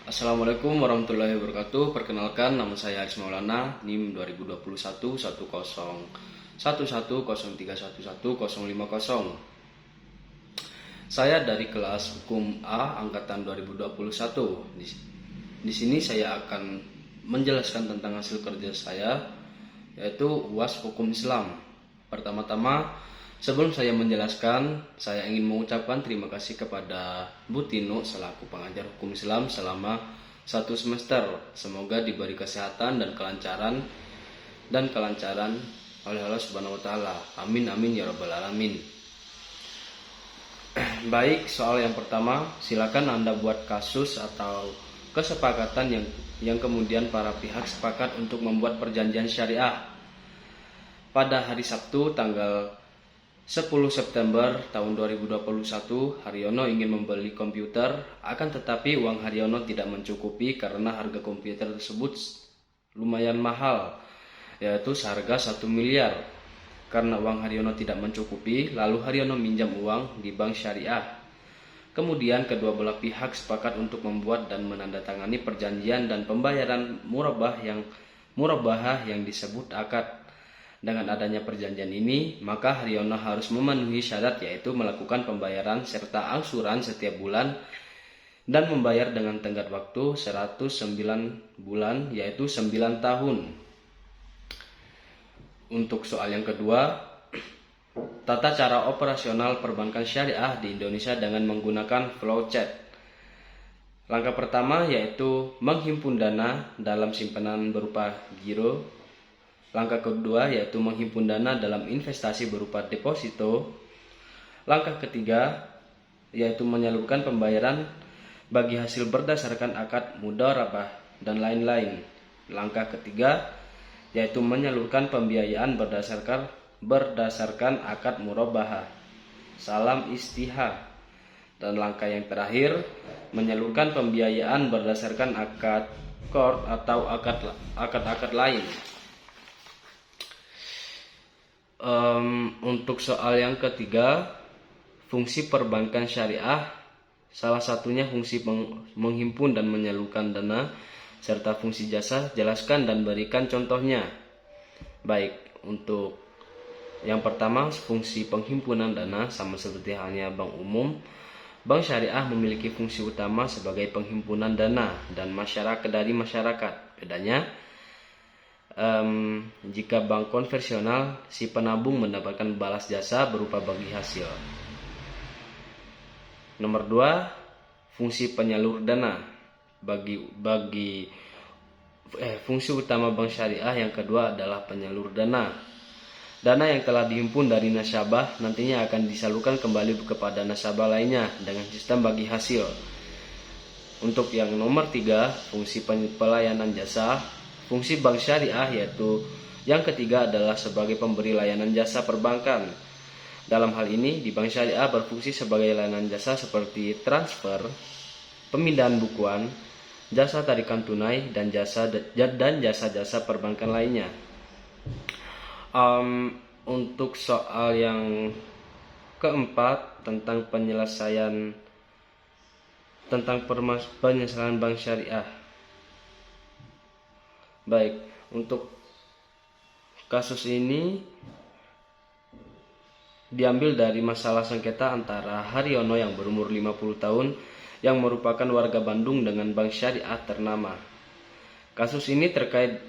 Assalamualaikum warahmatullahi wabarakatuh. Perkenalkan, nama saya Aris Maulana, NIM 2021 1011031150. Saya dari kelas Hukum A angkatan 2021. Di sini saya akan menjelaskan tentang hasil kerja saya, yaitu UAS Hukum Islam. Pertama-tama, sebelum saya menjelaskan, saya ingin mengucapkan terima kasih kepada Bu Tino selaku pengajar hukum Islam selama 1 semester. Semoga diberi kesehatan dan kelancaran oleh Allah Subhanahu wa taala. Amin amin ya rabbal alamin. Baik, soal yang pertama, silakan Anda buat kasus atau kesepakatan yang kemudian para pihak sepakat untuk membuat perjanjian syariah. Pada hari Sabtu tanggal 10 September tahun 2021, Haryono ingin membeli komputer, akan tetapi uang Haryono tidak mencukupi karena harga komputer tersebut lumayan mahal, yaitu seharga 1 miliar. Karena uang Haryono tidak mencukupi, lalu Haryono minjam uang di bank syariah. Kemudian kedua belah pihak sepakat untuk membuat dan menandatangani perjanjian dan pembayaran murabahah yang disebut akad. Dengan adanya perjanjian ini, maka Haryono harus memenuhi syarat, yaitu melakukan pembayaran serta angsuran setiap bulan dan membayar dengan tenggat waktu 109 bulan, yaitu 9 tahun. Untuk soal yang kedua, tata cara operasional perbankan syariah di Indonesia dengan menggunakan flowchart. Langkah pertama yaitu menghimpun dana dalam simpanan berupa giro. Langkah kedua yaitu menghimpun dana dalam investasi berupa deposito. Langkah ketiga yaitu menyalurkan pembayaran bagi hasil berdasarkan akad mudharabah dan lain-lain. Langkah ketiga yaitu menyalurkan pembiayaan berdasarkan akad murabahah, salam istihah. Dan langkah yang terakhir menyalurkan pembiayaan berdasarkan akad qard atau akad-akad lain. Untuk soal yang ketiga, fungsi perbankan syariah, salah satunya fungsi menghimpun dan menyalurkan dana, serta fungsi jasa, jelaskan dan berikan contohnya. Baik, untuk yang pertama, fungsi penghimpunan dana sama seperti halnya bank umum. Bank syariah memiliki fungsi utama sebagai penghimpunan dana dan dari masyarakat. Bedanya, jika bank konvensional, si penabung mendapatkan balas jasa berupa bagi hasil. Nomor 2, fungsi penyalur dana. Fungsi utama bank syariah yang kedua adalah penyalur dana. Dana yang telah dihimpun dari nasabah nantinya akan disalurkan kembali kepada nasabah lainnya dengan sistem bagi hasil. Untuk yang nomor 3, fungsi pelayanan jasa. Fungsi bank syariah yaitu yang ketiga adalah sebagai pemberi layanan jasa perbankan. Dalam hal ini, di bank syariah berfungsi sebagai layanan jasa seperti transfer, pemindahan bukuan, jasa tarikan tunai, dan jasa-jasa perbankan lainnya. Untuk soal yang keempat tentang penyelesaian bank syariah. Baik, untuk kasus ini diambil dari masalah sengketa antara Haryono yang berumur 50 tahun yang merupakan warga Bandung dengan bank syariah ternama. Kasus ini terkait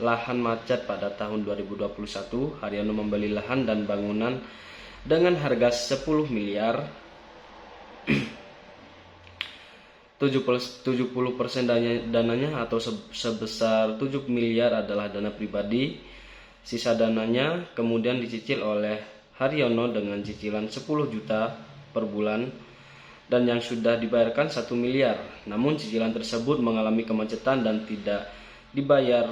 lahan macet pada tahun 2021. Haryono membeli lahan dan bangunan dengan harga 10 miliar. 70% dananya atau sebesar 7 miliar adalah dana pribadi. Sisa dananya kemudian dicicil oleh Haryono dengan cicilan 10 juta per bulan dan yang sudah dibayarkan 1 miliar. Namun cicilan tersebut mengalami kemacetan dan tidak dibayar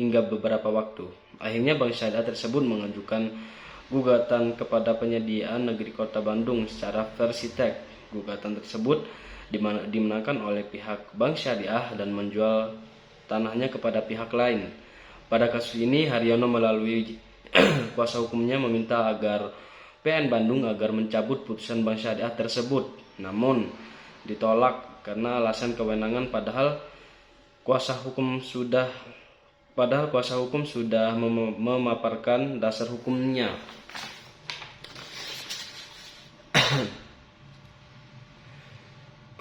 hingga beberapa waktu. Akhirnya bank syariah tersebut mengajukan gugatan kepada penyediaan negeri Kota Bandung secara versi tek. Gugatan tersebut dimenangkan oleh pihak bank syariah dan menjual tanahnya kepada pihak lain. Pada kasus ini, Haryono melalui kuasa hukumnya meminta agar PN Bandung agar mencabut putusan bank syariah tersebut. Namun ditolak karena alasan kewenangan, padahal kuasa hukum sudah memaparkan dasar hukumnya.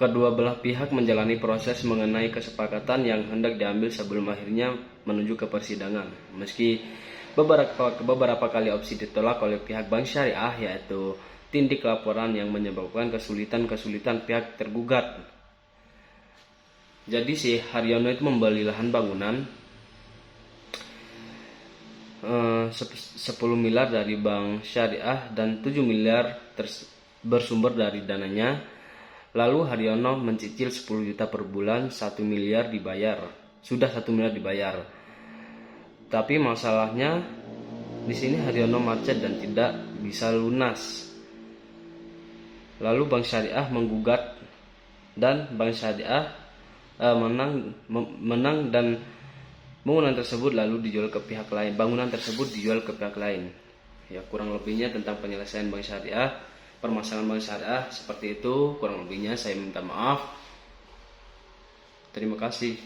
Kedua belah pihak menjalani proses mengenai kesepakatan yang hendak diambil sebelum akhirnya menuju ke persidangan. Meski beberapa kali opsi ditolak oleh pihak bank syariah, yaitu tindik laporan yang menyebabkan kesulitan pihak tergugat. Jadi si Haryono itu membeli lahan bangunan 10 miliar dari bank syariah dan 7 miliar bersumber dari dananya. Lalu Haryono mencicil 10 juta per bulan, 1 miliar dibayar. Sudah 1 miliar dibayar. Tapi masalahnya di sini Haryono macet dan tidak bisa lunas. Lalu bank syariah menggugat dan bank syariah menang dan bangunan tersebut lalu dijual ke pihak lain. Bangunan tersebut dijual ke pihak lain. Ya, kurang lebihnya tentang penyelesaian bank syariah. Permasalahan bank syariah seperti itu, kurang lebihnya saya minta maaf. Terima kasih.